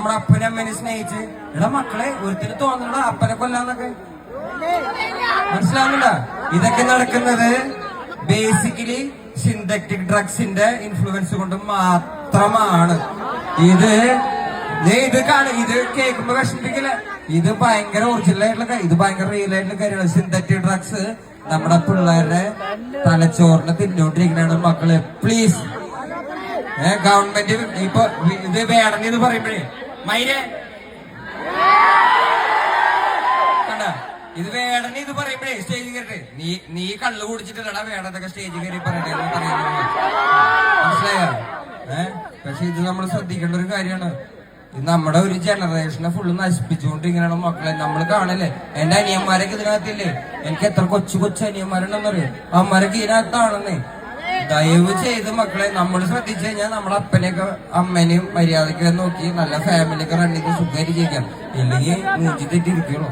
നമ്മുടെ അപ്പനെ അമ്മനെ സ്നേഹിച്ച് എടാ മക്കളെ ഒരുത്തിന് തോന്നണ അപ്പനെ കൊല്ലാന്നൊക്കെ മനസ്സിലാവുന്നുണ്ടോ? ഇതൊക്കെ നടക്കുന്നത് ബേസിക്കലി സിന്തറ്റിക് ഡ്രഗ്സിന്റെ ഇൻഫ്ലുവൻസ് കൊണ്ട് മാത്രമാണ്. ഇത് കേൾക്കുമ്പോ വിഷമിപ്പിക്കില്ല. ഇത് ഭയങ്കര ഒറിജിനൽ ആയിട്ടുള്ള ഇത് ഭയങ്കര റിയൽ ആയിട്ടുള്ള കാര്യമാണ്. സിന്തറ്റിക് ഡ്രഗ്സ് നമ്മുടെ പിള്ളേരുടെ തലച്ചോറിനെ തിന്നോണ്ടിരിക്കണാണ് മക്കള്. പ്ലീസ് ഗവൺമെന്റ് ഇപ്പൊ ഇത് വേണമെന്ന് ഇത് പറയുമ്പോഴേ മൈരെ കണ്ട ഇത് വേണമെന്ന് ഇത് പറയുമ്പോഴേ സ്റ്റേജിൽ കയറിട്ട് നീ കള്ളു കുടിച്ചിട്ടല്ലടാ വേണമെന്നൊക്കെ സ്റ്റേജിൽ കയറി പറയണേന്ന് പറയുന്നത് മനസ്സിലായോ? പക്ഷെ ഇത് നമ്മൾ ശ്രദ്ധിക്കേണ്ട ഒരു കാര്യമാണ്. ഇത് നമ്മുടെ ഒരു ജനറേഷനെ ഫുള്ള് നശിപ്പിച്ചുകൊണ്ടിരിക്കണ മക്കളെ നമ്മൾ കാണല്ലേ. എന്റെ അനിയന്മാരൊക്കെ ഇതിനകത്തില്ലേ? എനിക്ക് എത്ര കൊച്ചു അനിയന്മാരുണ്ടെന്നറിയോ? അമ്മമാരൊക്കെ ഇതിനകത്താണെന്നേ. ദയവ് ചെയ്ത് മക്കളെ നമ്മൾ ശ്രദ്ധിച്ചു കഴിഞ്ഞാൽ നമ്മുടെ അപ്പനെയൊക്കെ അമ്മനെയും മര്യാദയ്ക്ക് നോക്കി നല്ല ഫാമിലിയൊക്കെ റൺ ചെയ്ത് സുഖമായിട്ട് ജീവിക്കാം. ഇല്ലെങ്കിൽ മൂഞ്ചി തെറ്റിയിരിക്കുള്ളൂ.